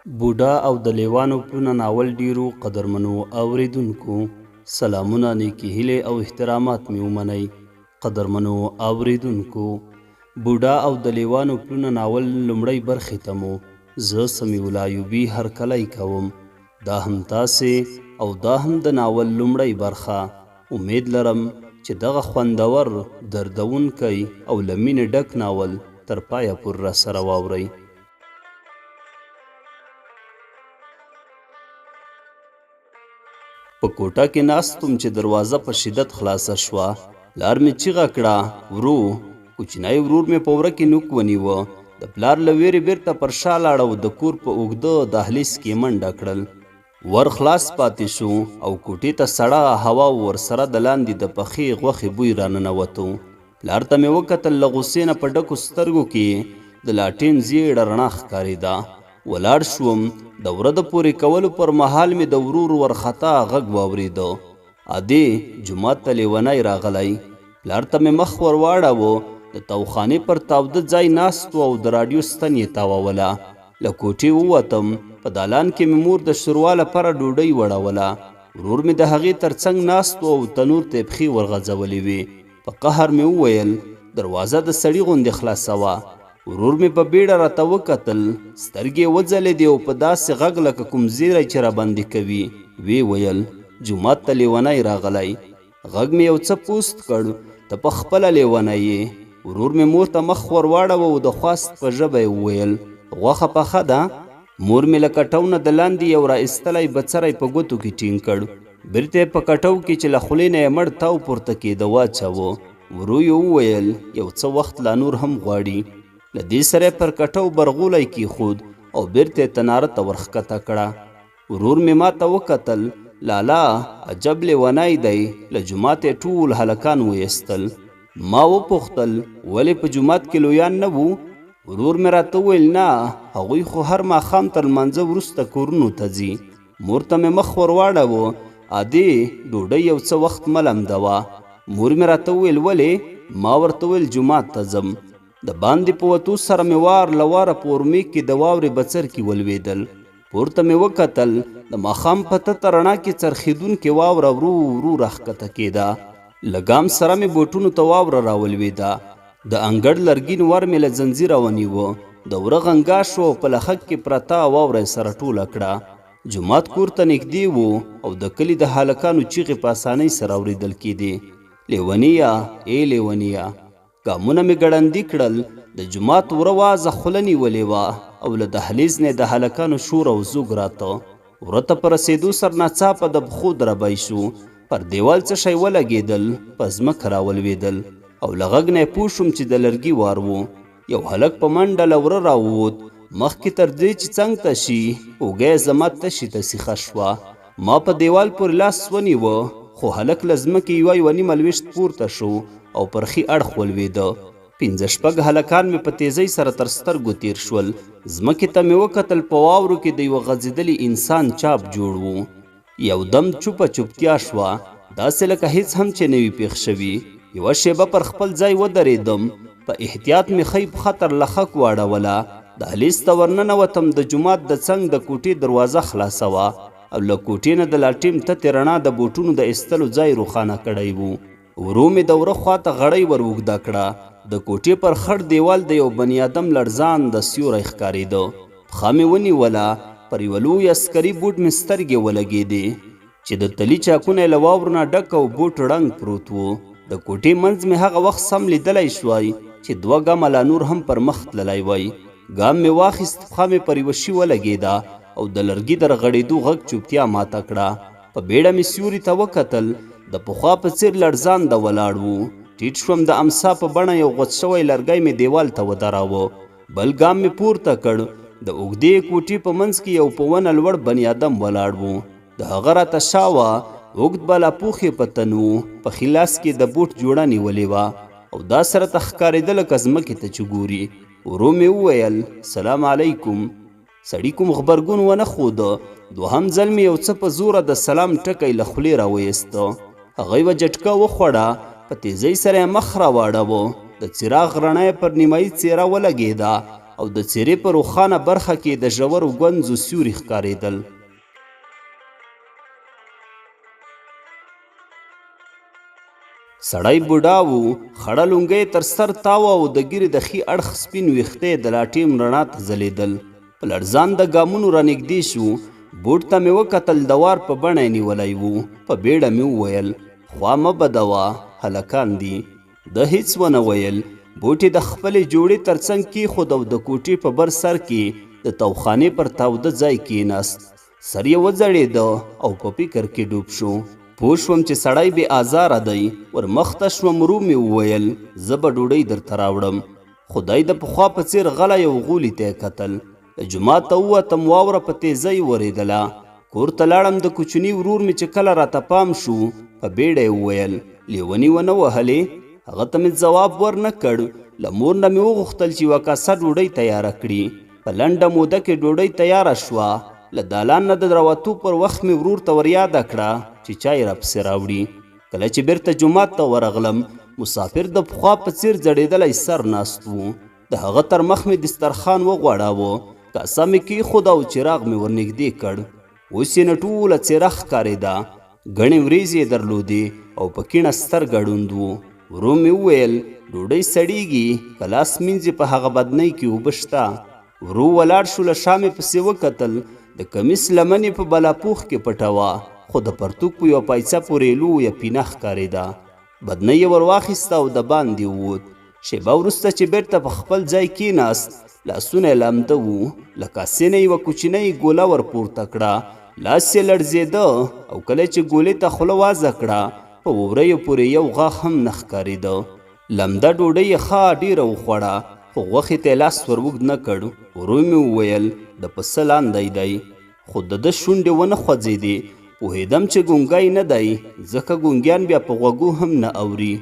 بوډا او د لیوانو پلونه ناول ډیرو قدرمنو اوریدونکو سلامونه نیکی هیلې او احترامات مې ومنئ. قدرمنو اوریدونکو بوډا او د لیوانو پلونه ناول لومړۍ برخې ته مو زه سمیع الله ایوبي هرکلی کوم. دا هم تاسې او دا هم د ناول لومړۍ برخه. امید لرم چې دغه خوندور دردونکی او له مینې ډک ناول تر پایه پورې راسره واورئ. په کوټه کې ناستم چې دروازه په شدت خلاصه شوه. پلار مې چیغه کړه، ورو. کوچنی ورور مې په وره کې نوک ونیوه. د پلار له ویرې بیرته پر شا لاړ او د کور په اوږده دهلیز کې منډه کړل. ور خلاص پاتې شو او کوټې ته سړه هوا ورسره د لاندې د پخې غوښې بوی راننوتو. پلار ته مې وکتل، له غوسې نه په ډکو سترګو کې د لاټین زیړه رڼا ښکارېده. ولاړ شوم. د وره د پورې کولو پر مهال مې د ورور ورخطا غږ واورېده. ادې جومات ته لیونی راغلی. پلار ته مې مخ ور واړاوه. د توخانې پر تاوده ځای ناست و او د راډیو ستن یې تاووله. له کوټې ووتم. په دالان کې مې مور د شوروا لپاره ډوډۍ وړوله. ورور مې د هغې تر څنګ ناست و او تنور ته یې پښې ورغځولې وې. په قهر مې وویل، دروازه د سړي غوندې خلاصه وه. ورور مې په بیړه راته وکتل، سترګې یې وځلېدې او په داسې غږ لکه کوم زیری چې راباندې کوي ویې ویل، جومات ته لیونی راغلی. غږ مې یو څه پوست کړ، ته په خپله لیونی یې. ورور مې مور ته مخ ور واړوه او د خواست په ژبه یې وویل، غوښه پخه ده؟ مور مې له کټو نه د لاندې یو را ایستلی بڅری په ګوتو کې ټینګ کړ. بیرته یې په کټو کې چې له خولې نه یې مړ تاو پورته کېده واچاوه. ورو یې وویل، یو څه وخت لا نور هم غواړي. له دې سره پر کټو برغولی کېښود او بیرته یې تناره ته ورښکته کړه. ورور مې ما ته وکتل، لالا عجب لیونی دی. له جومات یې ټول هلکان وایستل. ما وپوښتل، ولې په جومات کې لویان نه وو؟ ورور مې راته وویل، نه، هغوی خو هر ماښام تر لمانځه وروسته کورونو ته ځي. مور ته مې مخ ور واړوه، ادې ډوډۍ یو څه وخت مه لمدوه. مور مې راته وویل، ولې؟ ما ورته وویل، جومات ته ځم. د باندې په وتو سره مې وار له واره په اورمیږ کې د واورې بڅرکي ولوېدل. پورته مې وکتل، د ماښام په تته رڼا کې څرخېدونکې واوره ورو ورو راښکته کېده. له ګام سره مې بوټونو ته واوره راولوېده. د انګړ لرګین ور مې له ځنځیره ونیوه. د وره غنګا شو او په لښک کې پرته واوره یې سره ټوله کړه. جومات کور ته نږدې و او د کلي د هلکانو چیغې په اسانۍ سره اورېدل کېدې، لیونیه ای لیونیه. ګامونه مې ګړندي کړل. د جومات وره وازه خوله نیولې وه او له دهلیز نه د هلکانو شور او زوږ راته. وره ته په رسېدو سر ناڅاپه د پښو دربی شو. پر دیوال څه شی ولګېدل، په ځمکه راولوېدل او له غږ نه یې پوه شوم چې د لرګي وار و. یو هلک په منډه له وره راووت. مخکې تر دې چې څنګ ته شي اوږه یې زما تشي ته سیخه شوه. ما په دیوال پورې لاس ونیوه، خو هلک له ځمکې یوه نیمه لویشت پورته شو او پر ښي اړخ ولوېده. 5-6 هلکان مې په تیزۍ سره تر سترګو تیر شول. ځمکې ته مې وکتل، په واورو کې د یوه غځېدلي انسان چاپ جوړ و. یو دم چوپه چوپتیا شوه، داسې لکه هیڅ هم چې نه وي پېښ شوي. یوه شیبه پر خپل ځای ودرېدم. په احتیاط مې ښۍ پښه تر لښک واړوله. دهلیز ته ورننوتم. د جومات د څنګ د کوټې دروازه خلاصه وه او له کوټې نه د لاټیم تتې رڼا د بوټونو د ایستلو ځای روښانه کړی و. ورو مې د وره خواته غړۍ ور اوږده کړه. د کوټې پر خړ دیوال د یو بني ادم لړزان د سیوری ښکارېده. پښه مې ونیوله. پر یوه لوی عسکري بوټ مې سترګې ولګېدې چې د تلي چاکونه یې له واورو نه ډک او بوټ ړنګ پروت و. د کوټې منځ مې هغه وخت سم لیدلی شوی چې 2 ګامه لا نور هم پر مخ تللی وی. ګام مې واخیست، پښه مې پر یوه شي ولګېده او د لرګي د رغړېدو غږ چوپتیا ماته کړه. په بیړه مې سیوري ته وکتل. د پخوا په څېر لړزانده ولاړ و. ټیټ شوم. د امسا په بڼه یو غوڅ شوی لرګی مې دیوال ته ودراوه. بل ګام مې پورته کړ. د اوږدې کوټې په منځ کې یو په ونه لوړ بني ادم ولاړ و. د هغه راته شا وه. اوږد بالا پوښې په تن و. په ښي لاس کې د بوټ جوړه نیولې وه او دا سره ته ښکارېده لکه ځمکې ته چې ګوري. ورو مې وویل، سلام علیکم. سړي کوم غبرګون ونه ښوده. دوهم ځل مې یو څه په زوره د سلام ټکی له خولې راویسته. هغه یوه جټکه وخوړه. په تیزۍ سره یې مخ راواړوه. د څراغ رڼا یې پر نیمایي څېره ولګېده او د څیرې په روښانه برخه کې د ژورو ګونځو سیوري ښکارېدل. سړی بوډا و، خړه لونګۍ تر سر تاوه او د ږیرې د ښي اړخ سپین ویښته د لاټیم رڼا ته ځلېدل. په لړزانده ګامونو رانږدې شو. بوټ ته مې وکتل، د وار په بڼه یې نیولی و. په بیړه مې وویل خوا مه بدوه، هلکان دي. ده هیڅ ونه ویل. بوټ یې د خپلې جوړې تر څنګ کېښود او د کوټې په بر سر کې د توخانې پر تاوده ځای کېناست. سر یې وځړېده او په فکر کې ډوب شو. پوه شوم چې سړی بې آزاره دی. ور مخته شوم. ورو مې وویل زه به ډوډۍ درته راوړم. خدای د پخوا په څېر غلی او غولي ته یې کتل. د جومات ته ووتم. واوره په تیزۍ ورېدله. کور ته لاړم. د کوچني ورور مې چې کله راته پام شو په بیړه یې وویل لیوني ونه وهلې؟ هغه ته مې ځواب ور نه کړ. له مور نه مې وغوښتل چې یوه کاسه ډوډۍ تیاره کړي. په لنډه موده کې ډوډۍ تیاره شوه. له دالان نه د راوتو پر وخت مې ورور ته ور یاده کړه چې چای راپسې راوړي. کله چې بیرته جومات ته ورغلم، مسافر د پخوا په څېر ځړېدلی سر ناست و. د هغه تر مخ مې دسترخوان وغوړاوه. کاسه مې کېښوده او چراغ مې ورنږدې کړ. اوس یې نه ټوله څېره ښکارېده. ګڼې وریځې یې درلودې او په کیڼه سترګه ړوند و. ورو مې وویل ډوډۍ سړېږي، که لاس مینځې په هغه بدنۍ کې اوبه شته. ورو ولاړ شو. له شا مې پسې وکتل. د کمیس لمن یې په بلاپوښ کې پټه وه، خو د پرتوګ په یوه پایڅه پورې لویه پینه ښکارېده. بدنۍ یې ور واخیسته او د باندې ووت. شیبه وروسته چې بیرته په خپل ځای کېناست، لاسونه یې لامده وو. له کاسې نه یوه کوچنۍ ګوله ور پورته کړه. لاس یې لړزېده او کله چې ګولې ته خوله وازه کړه، په وریو پورې یو غاښ هم نه ښکارېده. لمده ډوډۍ یې ښه ډېره وخوړه، خو غوښې ته یې لاس ور اوږد نه کړ. ورو مې وویل د پسه لاندی دی. خو د ده شونډې ونه خوځېدې. پوهېدم چې ګونګی نه دی، ځکه ګونګیان بیا په غوږو هم نه اوري.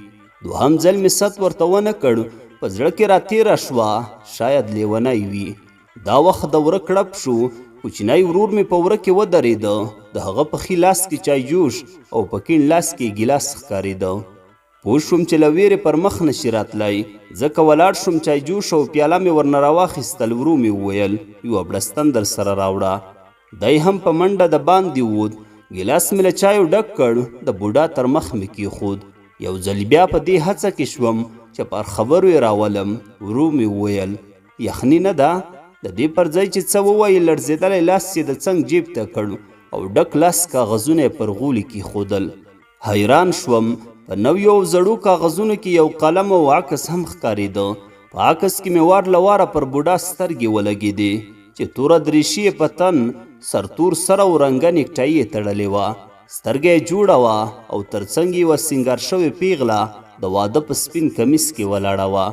دوهم ځل مې ست ورته ونه کړ. په زړه کې راتېره شوه شاید لیونی وي. دا وخت د وره کړپ شو. کوچنی ورور مې په وره کې ودرېده. د هغه په ښي لاس کې چای جوش او په کیڼ لاس کې ګیلاس ښکارېده. پوه شوم چې له ویرې پر مخ نشي راتلی، ځکه ولاړ شوم. چای جوش او پیاله مې ورنه راواخیستل. ورو مې وویل یوه بړستن در سره راوړه. دی هم په منډه د باندې ووت. ګیلاس مې له چایو ډک کړ. د بوډا تر مخ مې کېښود. یو ځل بیا په دې هڅه کې شوم چې پر خبرو یې راولم. ورو مې وویل یخني نه ده؟ د دې پر ځای چې څه ووایي، لړزېدلی لاس یې د څنګ جیب ته کړ او ډک لاس کاغذونه یې پر غولي کېښودل. حیران شوم. په نویو او زړو کاغذونو کې یو قلم او عکس هم ښکارېده. په عکس کې مې وار له واره پر بوډا سترګې ولګېدې چې توره دریشي یې په تن، سرتور سر او رنګه نیکټایي یې تړلې وه. سترګه یې جوړه وه او تر څنګ یې یوه سینګار شوې پیغله د واده په سپین کمیس کې ولاړه وه.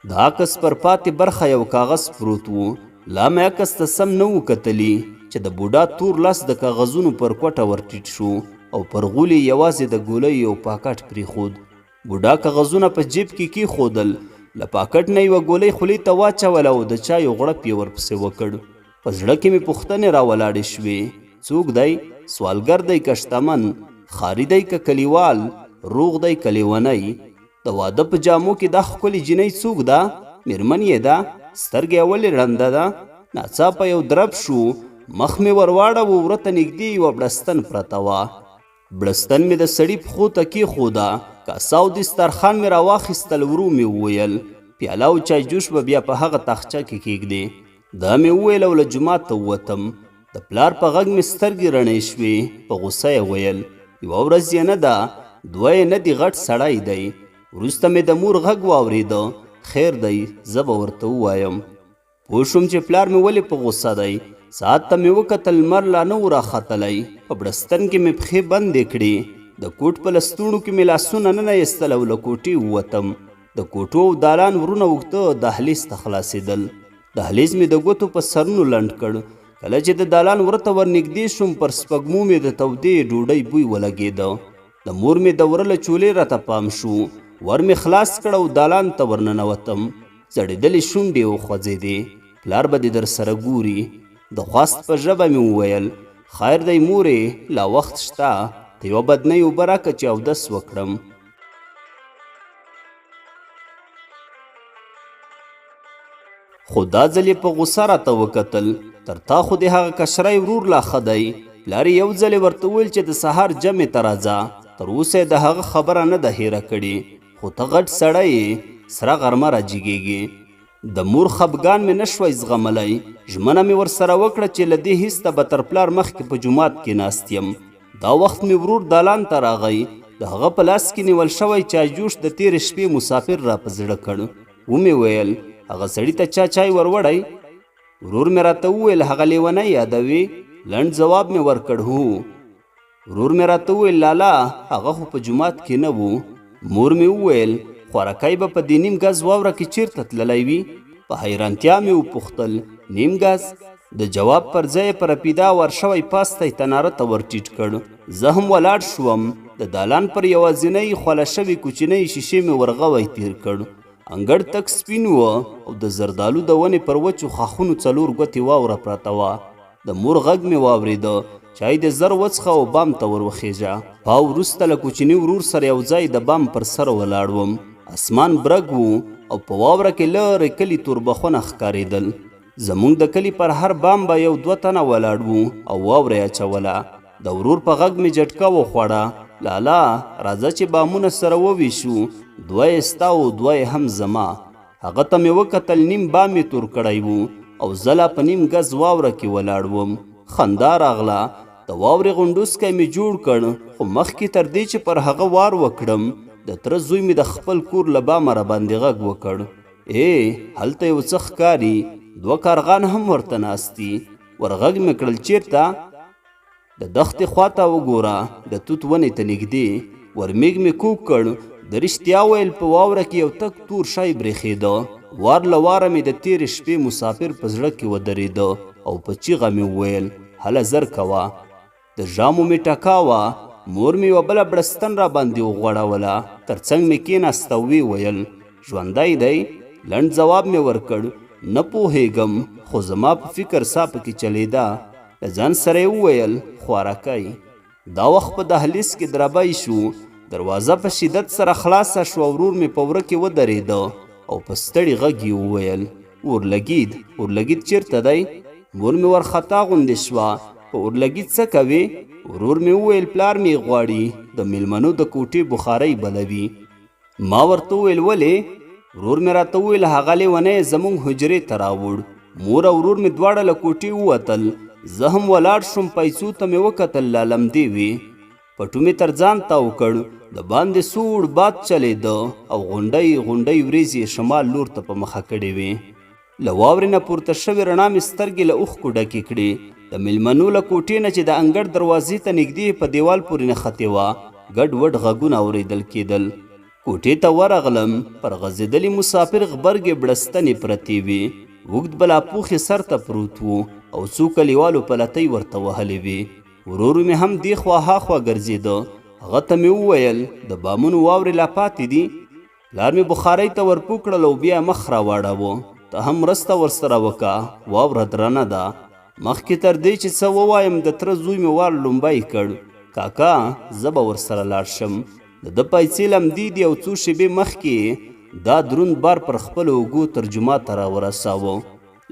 د عکس پر پاتې برخه یو کاغذ پروت و. لا مې عکس ته سم نه و کتلي چې د بوډا تور لاس د کاغذونو پر کوټه ور ټیټ شو او پر غولي یوازې د ګولۍ یو پاکټ پرېښود. بوډا کاغذونه په جیب کې کېښودل. له پاکټ نه یوه ګولۍ خولې ته واچوله او د چایو غړپ یې ورپسې وکړ. په زړه کې مې پوښتنې راولاړې شوې. څوک دی؟ سوالګر دی که شتمن؟ ښاري دی که کلیوال؟ روغ دی که لیونی؟ د واده په جامو کې دا ښکلې جینۍ څوک ده؟ میرمن یې ده؟ سترګې یې ولې ړنده ده؟ ناڅاپه یو درب شو. مخ مې ور واړاوه. وره ته نږدې یوه بړستن پرته وه. بړستن مې د سړي پښو ته کېښوده. کاسه او دسترخوان مې راواخیستل. ورو مې وویل پیاله او چای جوش به بیا په هغه تاخچه کې کېږدې. دا مې وویل او له جومات ته ووتم. د پلار په غږ مې سترګې رڼې شوې. په غوسه یې ویل یوه ورځ یې نه ده، دوه یې نه دي، غټ سړی دی. وروسته مې د مور غږ واورېده. خیر دی، زه به ورته ووایم. پوه شوم چې پلار مې ولې په غوسه دی. ساعت ته مې وکتل، لمر لا نه و راختلی. په بړستن کې مې پښې بندې کړې. د کوټ په لستوڼو کې مې لاسونه ننه ایستل او له کوټې ووتم. د کوټو او دالان ورونه اوږده دهلیز ته خلاصېدل. دهلیز مې د ګوتو په سرونو لنډ کړ. کله چې د دالان وره ته ورنږدې شوم، پر سپږمو مې د تودې ډوډۍ بوی ولګېده. د مور مې د وره له چولې راته پام شو. ور مې خلاص کړ او دالان ته ورننوتم. ځړېدلې شونډې یې وخوځېدې. پلار به دې در سره ګوري. د خواست په ژبه مې وویل خیر دی مورې، لا وخت شته. ته یوه بدنۍ اوبه راکړه چې اودس وکړم. خو دا ځل یې په غوسه راته وکتل. تر تا خو د هغه کشری ورور لا ښه دی. پلار یې یو ځل ورته وویل چې د سهار جمعې ته راځه. تر اوسه یې د هغه خبره نه ده هیره کړې. خو ته غټ سړی یې، سره غرمه راجګېږي. د مور خفګان مې نشوی زغملی. ژمنه مې ورسره وکړه چې له دې هیڅ ته به تر پلار مخکې په جومات کې ناست یم. دا وخت مې ورور دالان ته راغی. د هغه په لاس کې نیول شوی چایجوش د تېرې شپې مسافر را په زړه کړ. ومې ویل هغه سړي ته چا چای وروړی؟ ورور مې راته وویل هغه لیونی یادوي؟ لنډ جواب مې ورکړ هو. ورور مې راته وویل لالا هغه خو په جومات کې نه و. مور مې وویل خوارکی به په دې نیم ګز واوره کې چیرته تللی وي؟ په حیرانتیا مې وپوښتل نیم ګز؟ د جواب پر ځای پر پیدا ورشوی پاستی تناره ته ورټیټ کړ. زه هم ولاړ شوم. د دالان پر یوازینۍ خوله شوي کوچنۍ شیشې مې ورغوی تیر کړ. انګړ تک سپین و او د زردالو د ونې پر وچو خاښونو 4 ګوتې واوره پرته وه. د مور غږ مې واورېده چای د زر وڅښه او بام ته ور وخېژه. پاو وروسته له کوچني ورور سره یو ځای د بام پر سر ولاړ وم. اسمان برګ و او په واوره کې لرې کلي توربخونه ښکارېدل. زموږ د کلي پر هر بام به 1-2 تنه ولاړ وو او واوره یې اچوله. د ورور په غږ مې جټکه وخوړه. لالا راځه چې بامونه سره وویشو. 2 یې ستا او 2 یې هم زما. هغه ته مې وکتل نیم بام یې تور کړی و او زه لا په نیم ګز واوره کې ولاړ وم. خندا راغله. د واورې غونډوسکی مې جوړ کړ. خو مخکې تر دې چې پر هغه وار وکړم د تره زوی مې د خپل کور له بامه راباندې غږ وکړ. هلته یو څه ښکاري. 2 کارغان هم ورته ناستي. ورغږ مې کړل چیرته؟ د دښتې خواته وګوره د توت ونې ته نږدې. ورمیږ مې کوږ کړ. د رښتیا ویل په واوره کې یو تک تور شی برېښېده. وار له واره مې د تېرې شپې مسافر په زړه کې ودرېده او په چیغه مې وویل هله زر کوه. د ژامو مې ټکاوه. مور مې یوه بله بړستن را باندې وغوړوله. تر څنګ مې کېناسته او ویې ویل ژوندی دی؟ لنډ جواب مې ورکړ نه پوهېږم خو زما په فکر سا پکې چلیده. له ځان سره یې وویل خوارکی. دا وخت په دهلیز کې دربی شو. دروازه په شدت سره خلاصه شوه. ورور مې په وره کې ودرېده او په ستړي غږ یې وویل اورلګید اورلګید چیرته دی؟ مور مې ورخطا غوندې شوه. په اورلګید څه کوې؟ ورور مې وویل پلار مې غواړي د میلمنو د کوټې بخارۍ بلوي. ما ورته وویل ولې؟ ورور مې راته وویل هغه لیونی زموږ حجرې ته راوړ. مور او ورور مې دواړه له کوټې ووتل. زه هم ولاړ شوم. پیسو ته مې وکتل لا لمدې وې. پټو مې تر ځان تاو کړ. د باندې سوړ باد چلېده او غونډۍ غونډۍ وریځې شمال لور ته په مخه کړې وې. له واورې نه پورته شوې رڼا مې سترګې له اوښکو ډکې کړې. د میلمنو له کوټې نه چې د انګړ دروازې ته نږدې په دیوال پورې نښتې وه ګډ وډ غږونه اورېدل کېدل. کوټې ته ورغلم. پر غځېدلي مسافر غبرګې بړستنې پرتې وې. اوږد بلاپوښې سر ته پروت و او څو کلیوالو پلتۍ ورته وهلې وې. ورور مې هم دې خوا هاخوا ګرځېده. هغه ته مې وویل د بامونو واورې لا پاتې دي؟ پلار مې بخارۍ ته ورپو کړل او بیا مخ راواړاوه. ته هم مرسته ورسره وکړه. واوره درنه ده. مخکې تر دې چې څه ووایم د تره زوی مې وار لومبی کړ. کاکا زه به ورسره لاړ شم. د ده پیسې لمدې دي او څو شېبې مخکې دا دروند بار پر خپلو اوږو ترجمه ته راورساوه.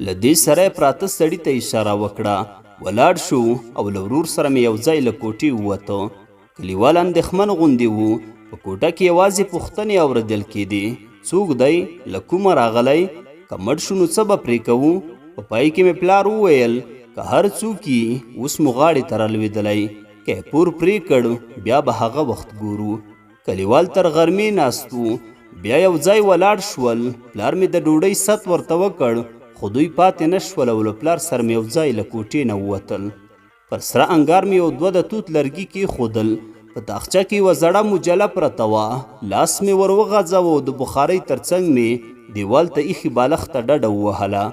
له دې سره یې پراته سړي ته اشاره وکړه. ولاړ شو او له ورور سره مې یو ځای له کوټې ووته. کلیوال اندېښمن غوندې وو. په کوټه کې یوازې پوښتنې اورېدل کېدې. څوک دی؟ له کومه راغلی؟ که مړ شو نو څه به پرې کوو؟ په پای کې مې پلار وویل که هر څوک یې اوس مو غاړې ته رالوېدلی. که یې پور پرې کړ بیا به هغه وخت ګورو. کلیوال تر غرمې ناست وو. بیا یو ځای ولاړ شول. پلار مې د ډوډۍ ست ورته وکړ خو دوی پاتې نه شول او له پلار سره مې یو ځای له کوټې نه ووتل. پر سره انګار مې یو 2 د توت لرګي کېښودل. په تاخچه کې یوه زړه مجله پرته وه. لاس مې ور وغځاوه او د بخارۍ تر څنګ مې دیوال ته ایښي بالښت ته ډډه ووهله.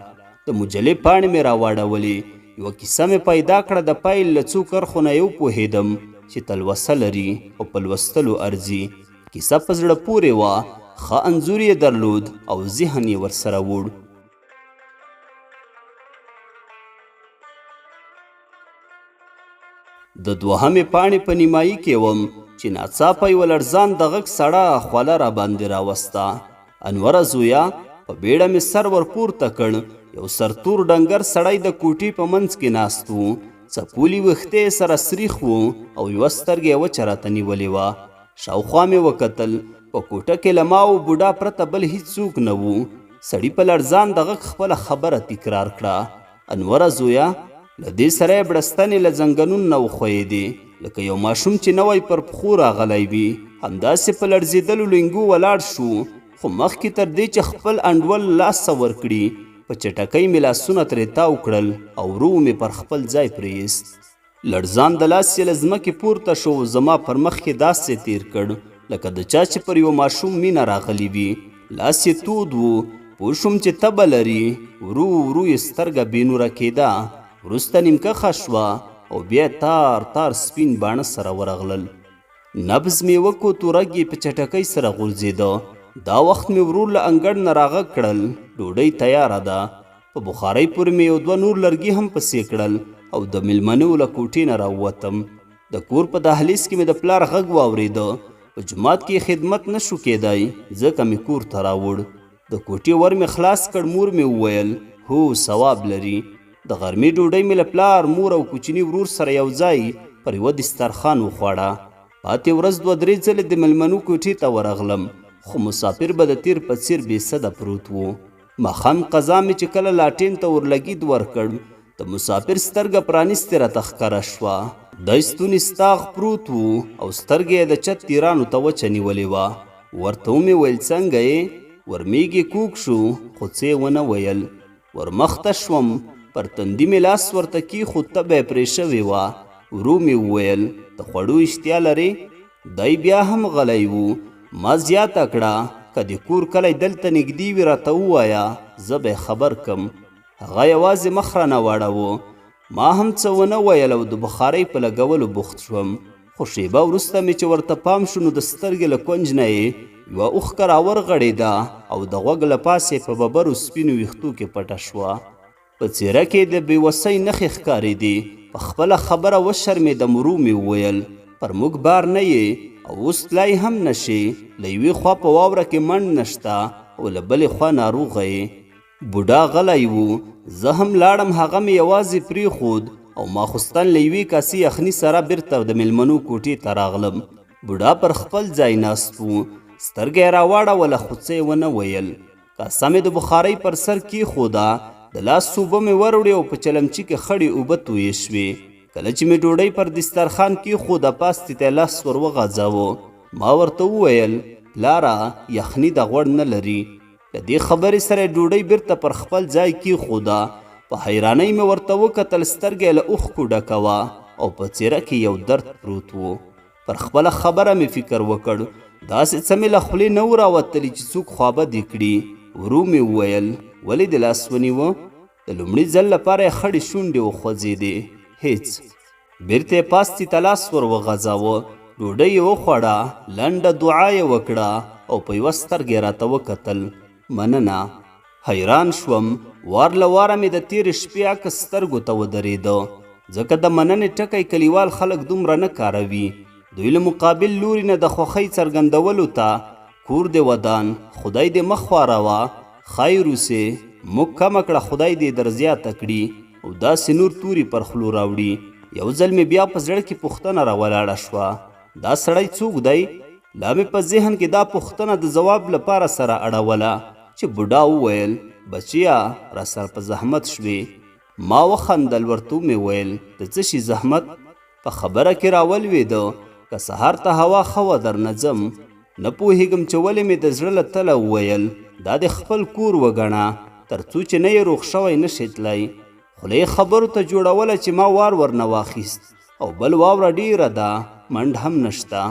د مجلې پاڼې مې راواړولې. یوه کیسه مې پیدا کړه. د پیل له څو کرښو نه یو پوهېدم چې تلوسه لري او په لوستلو ارزي. کیسه په زړه پورې وه. ښه انځور یې درلود او ذهن یې ورسره وړ. د 2مې پاڼې په نیمایي کې وم چې ناڅاپه یوه لړزان د غږ سړه خوله را باندې راوسته. انوره زویه په بیړه مې سر ورپورته کړ. یو سرتور ډنګر سړی د کوټې په منځ کې ناست و. څپولي ویښتې سره سریخ و او یوه سترګه یې وچه راته نیولې وه. شاوخوا مې وکتل. په کوټه کې له ما او بوډا پرته بل هیڅوک نه و. سړي په لړزان د غږ خپله خبره تکرار کړه. انوره زویه، له دې سره یې بړستنې له زنګنونو نه وښویېدې لکه یو ماشوم چې نوی پر پښو راغلی وي. همداسې په لړزېدلو لنګو ولاړ شو، خو مخکې تر دې چې خپل انډول لاسه ورکړي په چټکۍ مې لاسونه ترې تاو کړل او ورو مې پر خپل ځای پرېیست. لړزان د لاس یې له ځمکې پورته شو، زما پر مخ یې داسې تیر کړ لکه د چا چې پر یو ماشوم مینه راغلی وي. لاس یې تود و. پوه شوم چې تبه لري. ورو ورو یې سترګه بېنوره کېده. وروسته نیمکخه شوه او بیا تار تار سپین باڼه سره ورغلل. نبض مې وکوت، رګ یې په چټکۍ سره غورځېده. دا وخت مې ورور له انګړ نه راغږ کړل، ډوډۍ تیاره ده. په بخارۍ پورې مې یو دوه نور لرګي هم پسې کړل او د مېلمنو له کوټې نه راووتم. د کور په دهلیز کې مې د پلار غږ واورېده. په جومات کې خدمت نه شو کېدی، ځکه مې کور ته راوړ. د کوټې ور مې خلاص کړ. مور مې وویل هو ثواب لري. د غرمې ډوډۍ مې له پلار، مور او کوچني ورور سره یو ځای پر یوه دسترخوان وخوړه. پاتې ورځ 2-3 ځلې د مېلمنو کوټې ته ورغلم، خو مسافر به د تیر په څیر بې سده پروت و. ماښام قضا مې چې کله لاټین ته ورلګید ورکړ، د مسافر سترګه پرانیستې راته ښکاره شوه. د ستوني ستاغ پروت و او سترګې یې د چت تیرانو ته وچه نیولې وه. ورته ومې ویل څنګه یې؟ ورمېږې کوږ شو خو څه یې ونه ویل. ورمخته شوم، پر تندي مې لاس ورته کېښود، تبه یې پرې شوې وه. ورو مې وویل د خوړو اشتیا لرې؟ دی بیا هم غلی و. ما زیاته کړه که د کور کلی دلته نږدې وي راته ووایه، زه به یې خبر کم. هغه یوازې مخ رانه واړاوه. ما هم څه ونه ویل او د بخارۍ په لګولو بوخت شوم. خو شیبه وروسته مې چې ورته پام شو نو د سترګې له کونج نه یې یوه اوښکه راورغړېده او د غوږ له پاسه په ببرو سپینو ویښتو کې پټه شوه. په څېره کې د بېوسۍ نښې ښکارېدې. په خپله خبره وشرمېدم. ورو مې وویل پر موږ بار نه یې او اوس تلای هم نشې. له یوې خوا په واوره کې منډ نشته او له بلې خوا ناروغه یې. بوډا غلی و. زه هم لاړم. هغه مې یوازې پرېښود او ماخوستن له یوې کاسې یخني سره بیرته د مېلمنو کوټې ته راغلم. بوډا پر خپل ځای ناست و. سترګه یې راواړوله خو څه یې ونه ویل. کاسه مې د بخارۍ پر سر کېښوده. د لاس اوبه مې وروړې او په چلمچي کې خړې اوبه تویې شوې. کله چې مې ډوډۍ پر دسترخوان کېښوده، پاستې ته یې لاس ور وغځاوه. ما ورته وویل پلاره یخني د غوړ نه لري. له دې خبرې سره یې ډوډۍ بیرته پر خپل ځای کېښوده. په حیرانۍ مې ورته وکتل. سترګه یې له اوښکو ډکه وه او په څېره کې یو درد پروت و. پر خپله خبره مې فکر وکړ. داسې څه مې له خولې نه و راوتلي چې څوک خوابدي کړي. ورو مې وویل ولې دې لاس ونیوه؟ د لومړي ځل لپاره یې خړې شونډې وخوځېدې. هېڅ. بیرته یې پاستې ته لاس ور وغځاوه. ډوډۍ یې وخوړه. لنډه دعا یې وکړه او په یوه سترګه یې راته وکتل. مننه. حیران شوم. وار له واره مې د تېرې شپې عکس سترګو ته ودرېده، ځکه د مننې ټکی کلیوال خلک دومره نه کاروي. دوی له مقابل لوري نه د خوښۍ څرګندولو ته کور دې ودان، خدای دې مخ واروه، خیر اوسې، موږ کمه کړه، خدای دې در زیاته کړي، او داسې نور توري پر خولو راوړي. یو ځل مې بیا په زړه کې پوښتنه راولاړه شوه، دا سړی څوک دی؟ لا مې په ذهن کې دا پوښتنه د ځواب لپاره سره اړوله چې بوډا وویل بچیا را سر په زحمت شوې. ما وخندل، ورته مې ویل د څه شي زحمت؟ په خبره کې راولوېده که سهار ته هوا ښه وه درنه ځم. نه پوهېږم چې ولې مې د زړه له تله وویل دا د خپل کور وګڼه، تر څو چې نه یې روغ شوی نشې تللی. خوله یې خبرو ته جوړوله چې ما وار ورنه واخیست، او بل واوره ډیره ده، منډ هم نشته.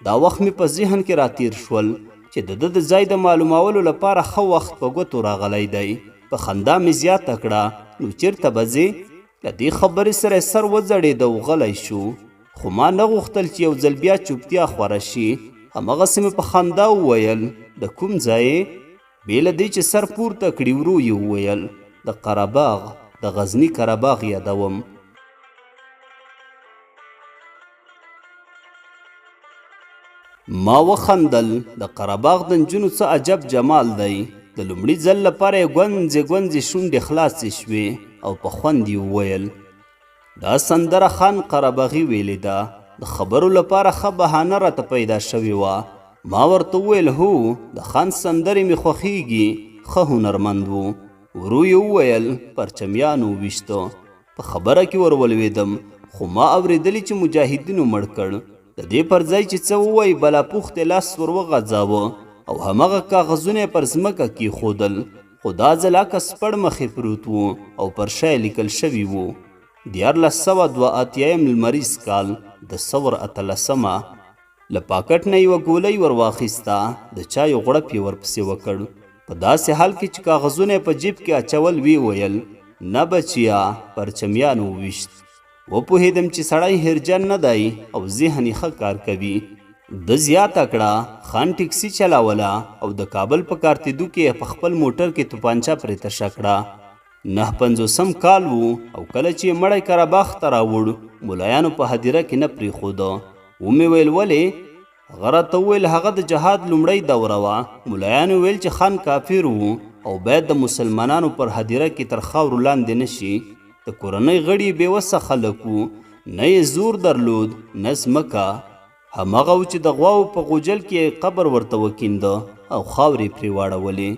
دا وخت مې په ذهن کې راتیر شول چې د ده د ځای د معلومولو لپاره ښه وخت په ګوتو راغلی دی. په خندا مې زیاته کړه نو چېرته به ځې؟ له دې خبرې سره یې سر وځړېده او غلی شو. خو ما نه غوښتل چې یو ځل بیا چوپتیا خوره شي. هماغسې مې په خندا وویل د کوم ځای یې؟ بې له دې چې سر پورته کړي ورو یې وویل د قرهباغ، د غزني قرهباغ یادوم. ما وخندل، د قرهباغ د نجونو څه عجب جمال دی، د لومړي ځل لپاره یې ګونځې شونډې خلاصې شوې او په خوند یې وویل دا سندره خان قرباغي ویلې ده د خبرو لپاره ښه بهانه راته پیدا شوې وه ما ورته وویل هو د خان سندرې مې خوښیږي ښه هنرمند و ورو یې وویل پرچمیانو وویشته په خبره کې ورولوېدم خو ما اورېدلي چې مجاهدینو مړ کړ د دې پر ځای چې څه ووایي بلاپوخت یې لاس ور وغځاوه او همغه کاغذونه یې پر ځمکه کېښودل خو دا ځل عکس پړ مخې پروت و او پر شا لیکل شوي و 1982 لمریز کال د ثور 18 له پاکټ نه یوه ګولۍ ور واخیسته د چایو غړپ یې ورپسې وکړ په داسې حال کې چې کاغذونه یې په جیب کې اچول وی ویل نه بچیا پرچمیانو وویشت وپوهېدم چې سړی هرجن نه دی او ذهن یې ښه کار کوي د زیاته کړه خان ټیکسي چلاوله او د کابل په کارتیدو کې په خپل موټر کې توپانچه پرې تشه کړه 950 کال و او کله چې مړی کرهباغ ته راوړ ملایانو په هدیره کې نه پرېښوده ومې ویل ولې هغه راته وویل هغه د جهاد لومړۍ دوره وه ملایانو ویل چې خان کافر و او باید د مسلمانانو پر هدیره کې تر خاورو لاندې نه شي د کورنۍ غړي بېوسه خلک وو نه یې زور درلود نه ځمکه همغه و چې د غواو په غوجل کې قبر ورته وکینده او خاورې پرې واړولې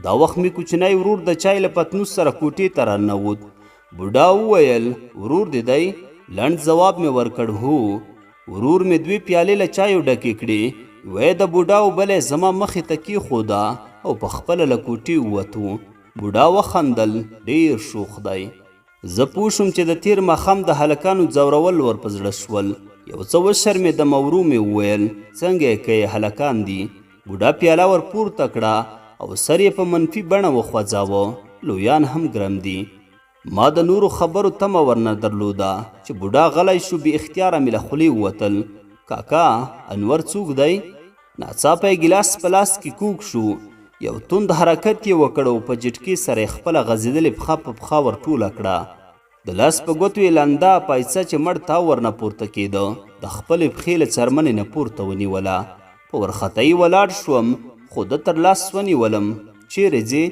دا وخت مې کوچنی ورور د چای له پتنوس سره کوټې ته راننوت بوډا وویل ورور دې دی لنډ ځواب مې ورکړ هو ورور مې 2 پیالې له چایو ډکې کړې وی د بوډا بلې زما مخې ته کېښوده او په خپله له کوټې ووتو بوډا وخندل ډېر شوخ دی زه پوه شوم چې د تیر ماښام د هلکانو ځورول ور په زړه شول یو څه وشرمېدم او ورو مې وویل څنګه یې کوې هلکان دي بوډا پیاله ور پورته کړه او سر یې په منفي بڼه وخوځاوه لویان هم ګرم دي ما د نورو خبرو تمه ورنه درلوده چې بوډا غلی شو بې اختیاره مې له خولې ووتل کاکا انور څوک دی ناڅاپه یې ګیلاس په لاس کې کوږ شو یو توند حرکت یې وکړ او په جټکې سره یې خپله غځېدلې پښه په پښه ور ټوله کړه د لاس په ګوتو یې لنده پایڅه چې مړ تاو ورنه پورته کېده د خپلې پښې له څرمنې نه پورته ونیوله په ورختۍ ولاړ شوم خو ده تر لاس ونیولم چیرې ځې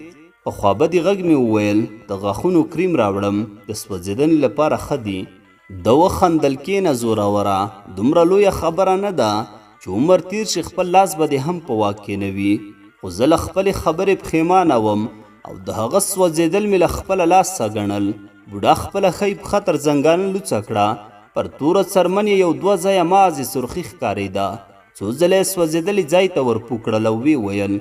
په خوابدي غږ مې وویل د غاښونو کریم راوړم د سوځېدنې لپاره ښه دي ده وخندل کېنه زوروره دومره لویه خبره نه ده چې عمر تیر شي خپل لاس به دې هم په واک کې نه وي خو زه له خپلې خبرې پښیمانه وم او د هغه سوځېدل مې له خپله لاسه ګڼل بوډا خپله ښۍ پښه تر زنګانه لوڅه کړه پر توره څرمن یې یو 2 ځایه مازې سرخي ښکارېده څو ځله یې سوځېدلې ځای ته ورپو کړل او ویې ویل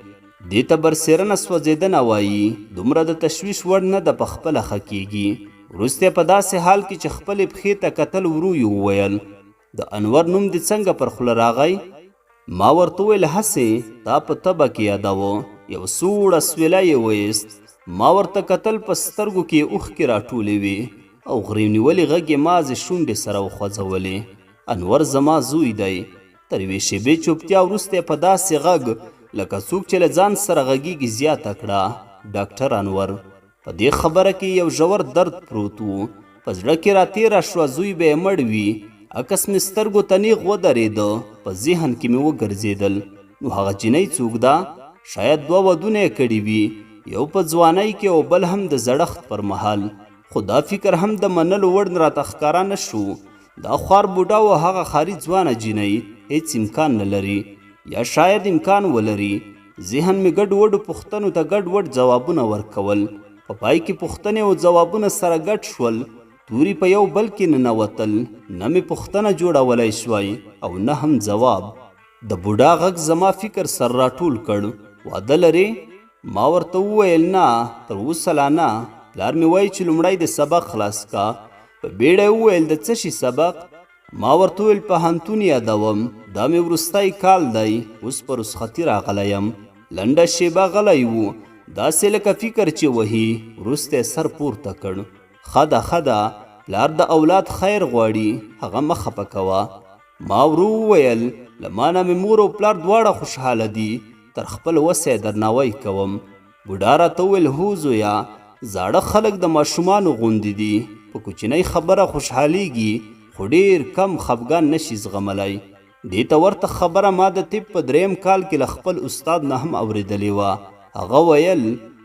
دې ته برسېرنه سوځېدنه وایي دومره د تشویش وړ نه ده په خپله ښه کېږي وروسته په داسې حال کې چې خپلې پښې ته کتل ورو یې وویل د انور نوم دې څنګه پر خوله راغی ما ورته وویل هسې تا په تبه کې یادوه یو سوړ اسویلی یې ویست ما ورته کتل په سترګو کې اوښکې راټولې وې او غریم نیولې غږ یې مازې شونډې سره وخوځولې انور زما زوی دی تر یوې شېبې چوپتیا وروسته یې په داسې غږ لکه څوک چې له ځان سره غږیږي زیاته کړه ډاکټر انور په دې خبره کې یو ژور درد پروت و په زړه کې راتېره شوه زوی به یې مړ وي عکس مې سترګو ته نیغ ودرېده په ذهن کې مې وګرځېدل نو هغه جینۍ څوک ده شاید 2 ودونه یې کړي وي یو په ځوانۍ کې او بل هم د زړښت پر مهال خو دا فکر هم د منلو وړ راته ښکاره نه شو دا خوار بوډا و هغه خاري ځوانه جینۍ هیڅ امکان نه لري یا شاید امکان ولري ذهن مې ګډ وډو پوښتنو ته ګډ وډ ځوابونه ورکول په پای کې پوښتنې او ځوابونه سره ګډ شول توري په یو بل کې ننوتل نه مې پوښتنه جوړولی شوی او نه هم ځواب د بوډا غږ زما فکر سر راټول کړ واده لرې ما ورته وویل نه تر اوسه لا نه پلار مې وایي چې لومړی د سبق خلاص کا په بیړه یې وویل د څه شي سبق ما ورته وویل پوهنتون یادوم دا مې وروستی کال دی اوس په رخصتي راغلی یم لنډه شیبه غلی و داسې لکه فکر چې وهي وروسته یې سر پورته کړ ښه ده پلار د اولاد خیر غواړي هغه مه خفه کوه ما ورو وویل له ما نه مې مور او پلار دواړه خوشحاله دي تر خپل وسه یې درناوی کوم بوډا راته وویل هو زویه زاړه خلک د ماشومانو غوندې دي په کوچنۍ خبره خوشحالیږي خو ډېر کم خفګان نشي زغملی دې ته ورته خبره ما د طب په 3م کال کې له خپل استاد نه هم اورېدلې وه هغه ویل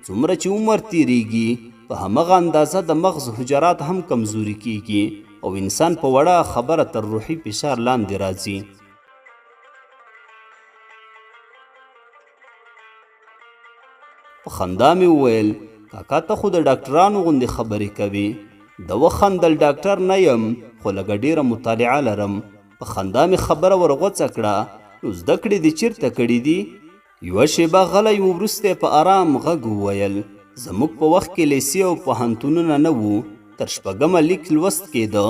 څومره چې عمر تیریږي په همغه اندازه د مغز حجرات هم کمزوري کیږي او انسان په وړه خبره تر روحي فشار لاندې راځي. په خندا مې وویل کاکا ته خو د ډاکټرانو غوندې خبرې کوي. د وخندل ډاکټر نه یم خو لږه ډېره مطالعه لرم. په خندا مې خبره ورغوڅه کړه نو زده کړې دې چیرته کړي دي؟ یوه شیبه غلی و وروسته په ارام غږ وویل زموږ په وخت کې لیسې او پوهنتونونه نه وو. تر شپږمه لیک لوست کېده.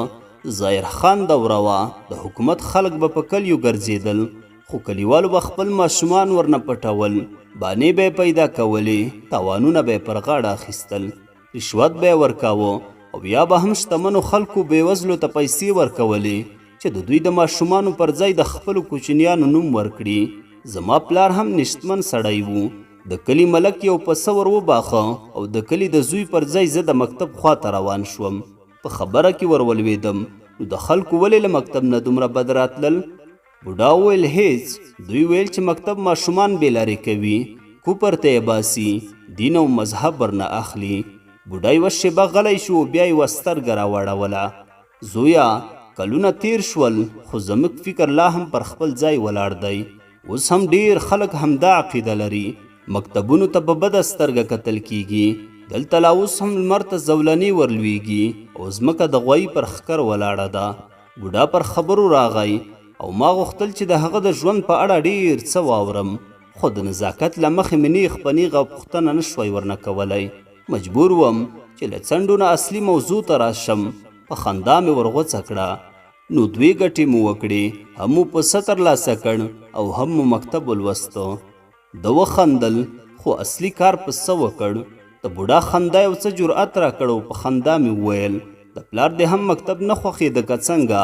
ظاهر خان دوره وه. د حکومت خلک به په کلیو ګرځېدل خو کلیوالو به خپل ماشومان ورنه پټول. بانې به یې پیدا کولې. تاوانونه به یې پر غاړه اخیستل. رشوت به یې ورکاوه او یا به هم شتمنو خلکو بېوزلو ته پیسې ورکولې چې د دوی د ماشومانو پر ځای د خپلو کوچنیانو نوم ورکړي. زما پلار هم نشتمن سړی و. د کلي ملک یو پسه ور وباخه او د کلي د زوی پر ځای زه د مکتب خواته روان شوم. په خبره کې ور ولوېدم نو د خلکو ولې له مکتب نه دومره بد راتلل؟ بوډا وویل هیڅ. دوی ویل چې مکتب ماشومان بېلارې کوي، کوپر ته یې باسي، دین او مذهب ورنه اخلي. بوډا یوه شېبه غلی شو بیا یې یوه سترګه راوړوله. زویه کلونه تیر شول خو زموږ فکر لا هم پر خپل ځای ولاړ دی. اوس هم ډیر خلک همدا عقیده لري. مکتبونو ته په بده سترګه کتل کیږي. دلته لا اوس هم لمر ته زولنې ورلویږي او ځمکه د غوایي پر ښکر ولاړه ده. بوډا پر خبرو راغی او ما غوښتل چې د هغه د ژوند په اړه ډیر څه واورم خو د نزاکت له مخې مې نیغ په نیغه پوښتنه نه شوی ورنه کولی. مجبور وم چې له څنډو نه اصلي موضوع ته راشم. په خندا مې ورغوڅه کړه. نو دوې ګټې مو وکړې، هم مو پسه ترلاسه کړ او هم مو مکتب ولوسته. د وخندل خو اصلي کار په څه وکړ؟ د بوډا خندا یو څه جرأت راکړ او په خندا مې وویل د پلار دې هم مکتب نه خوښېده که څنګه؟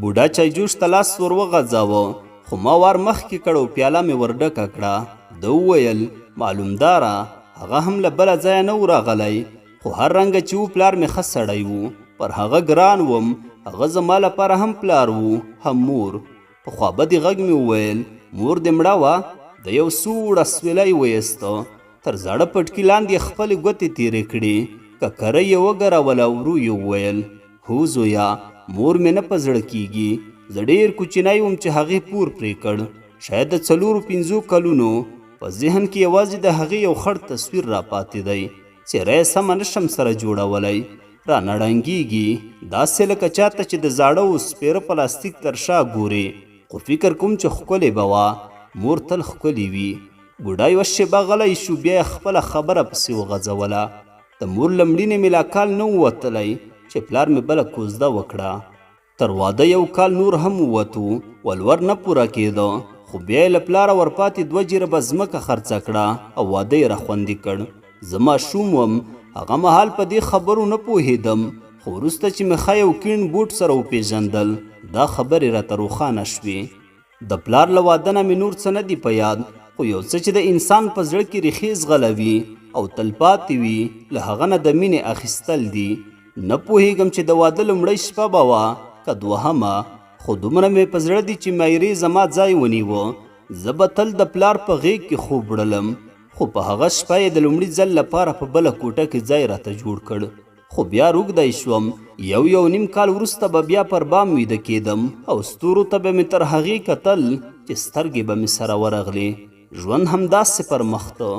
بوډا چایجوش ته لاس ور وغځاوه خو ما وار مخکې کړ او پیاله مې ور ډکه کړه. ده وویل معلومداره هغه هم له بله ځایه نه و راغلی خو هر رنګه چې و پلار مې ښه سړی و. پر هغه ګران وم. هغه زما لپاره هم پلار و هم مور. په خوابدي غږ مې وویل مور دې مړه وه؟ د یو سوړ اسویلی ویسته. تر زاړه پټکي لاندې خپلې ګوتې تېرې کړې. ککره یې وګروله او ورو یې وویل هو زویا مور مې نه په زړه کیږي. زه ډېر کوچنی وم چې هغې پور پرې کړ. شاید د 4-5 کلونو. په ذهن کې یوازې د هغې یو خړ تصویر راپاتې دی. څېره یې سمه نشم سره جوړولی. را نړنګېږي داسې لکه چاته چې د زاړه و سپېره پلاستیک تر شا ګوري. خو فکر کوم چې ښکلې به وه. مور تل ښکلې وي. بوډا یوه شېبه غلی شو بیا یې خپله خبره پسې وغځوله. د مور له مړینې مې لا کال نه ووتلی چې پلار مې بله کوزده وکړه. تر واده یو کال نور هم ووتو. ولور نه پوره کېده خو بیا یې له پلاره ورپاتې 2 جریبه ځمکه خرڅه کړه او واده یې راخوندي کړ. زه ماشوم وم. هغه مهال په دې خبرو نه پوهېدم خو وروسته چې مې ښه یو کیڼ بوټ سره وپېژندل دا خبرې راته روښانه شوې. د پلار له واده نه مې نور څه نه دي په یاد خو یو څه چې د انسان په زړه کې ریښې ځغلوي او تلپاتې وي له هغه نه د مینې اخیستل دي. نه پوهېږم چې د واده لومړۍ شپه به وه که دوهمه خو دومره مې په زړه دي چې مایرې زما ځای ونیوه. زه به تل د پلار په غېږ کې خوب وړلم خو په هغه شپه یې د لومړي ځل لپاره په بله کوټه کې ځای راته جوړ کړ. خو بیا روږدی شوم. 1.5 کال وروسته به بیا پر بام ویده کېدم او ستورو ته به مې تر هغې کتل چې سترګې به مې سره ورغلې. ژوند همداسې پر مخ ته.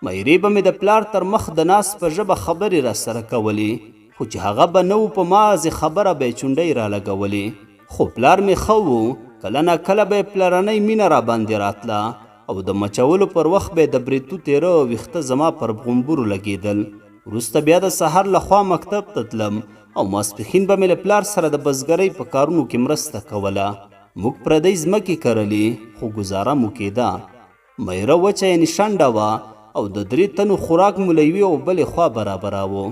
مایرې به مې د پلار تر مخ د ناس په ژبه خبرې را سره کولې خو چې هغه به نه و په مازې خبره به یې چونډۍ را لګولې. خو پلار مې ښه و. کله ناکله به یې پلرنۍ مینه را باندې راتله او د مچولو پر وخت به د بریتو تیره ویښته زما پر غومبورو لګېدل. وروسته بیا د سهار لخوا مکتب ته تلم او ماسپښین به مې له پلار سره د بزګرۍ په کارونو کې مرسته کوله. موږ پردۍ ځمکې کرلې خو ګزاره مو کېده. میره وچه یعنې شنډه وه او د 3 تنو خوراک مو له یوې او بلې خوا برابراوه.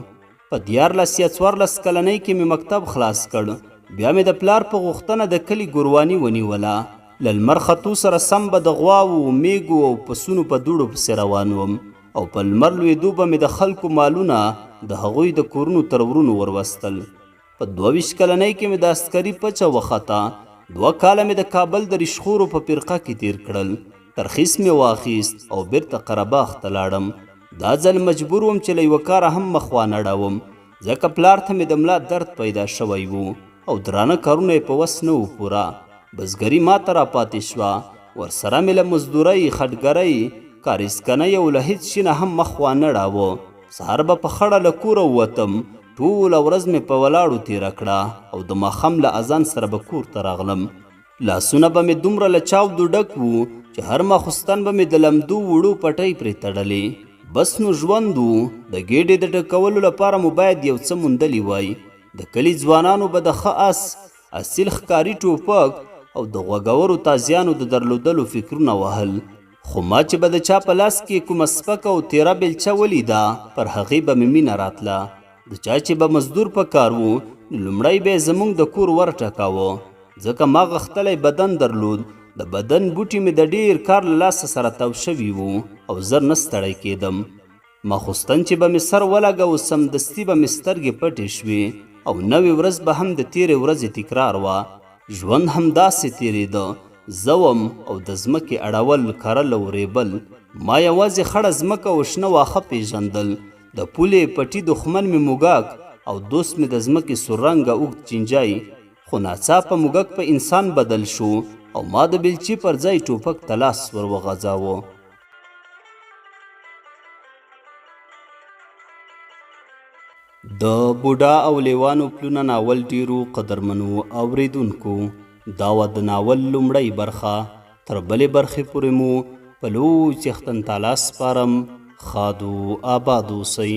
په 14 یا 14 کلنۍ کې مې مکتب خلاص کړ. بیا مې د پلار په غوښتنه د کلي ګورواني ونیوله. له لمر ختو سره سم به د غواوو میږو او پسونو په دوړو پسې روان وم او په لمر لوېدو به مې د خلکو مالونه د هغوی د کورونو تر ورونو وروستل. په 22 کلنۍ کې مې د عسکري پچه وخته. 2 کاله مې د کابل د ریشخورو په فرقه کې تیر کړل. ترخیص مې واخیست او بیرته قرهباغ ته لاړم. دا ځل مجبور وم چې له یوه کاره هم مخ وانړوم، ځکه پلار ته مې د ملا درد پیدا شوی و او درانه کارونه یې په وس نه و پوره. بزګري ما ته راپاتې شوه، ورسره مې له مزدورۍ، خټګرۍ، کاریسکنۍ او له هېڅ شي نه هم مخ وانړاوه. سهار به په خړه له کوره ووتم، ټوله ورځ مې په ولاړو تېره کړه او د ماښام له اذان سره به کور ته راغلم. لاسونه به مې دومره له چاودو ډک وو چې هر ماخوستن به مې د لمدو وړو پټۍ پرې تړلې. بس نو ژوند و، د ګېډې د ډکولو لپاره مو باید یو څه موندلی وای. د کلي ځوانانو به د ښه اس، اصیل ښکاري ټوپک او د غوږورو تازیانو د درلودلو فکرونه وهل. خو ما چې به د چا په لاس کې کومه سپکه او تیره بیلچه ولیده، پر هغې به مې مینه راتله. د چا چې به مزدور په کار و، لومړی به یې زموږ د کور ور ټکاوه، ځکه ما غښتلی بدن درلود. د بدن بوټي مې د ډېر کار له لاسه سره تاو شوي وو او زر نه ستړی کېدم. ماخوستن چې به مې سر ولګاوه، سمدستي به مې سترګې پټې شوې او نوې ورځ به هم د تېرې ورځې تکرار وه. ژوند همداسې تېرېده. زه وم او د ځمکې اړول، کرل او ریبل. ما یوازې خړه ځمکه او شنه واښه پېژندل. د پولې پټي دښمن مې موږک او دوست مې د ځمکې سور رنګه اوږد چینجی. خو ناڅاپه موږک په انسان بدل شو او ما د بیلچې پر ځای ټوپک ته لاس ور وغځاوه. د بوډا او لیوانو پلونه ناول ډیرو قدرمنو اوریدونکو، دا وه د ناول لومړۍ برخه. تر بلې برخې پورې مو په لوی څښتن تعالی سپارم. ښاد و آباد اوسئ.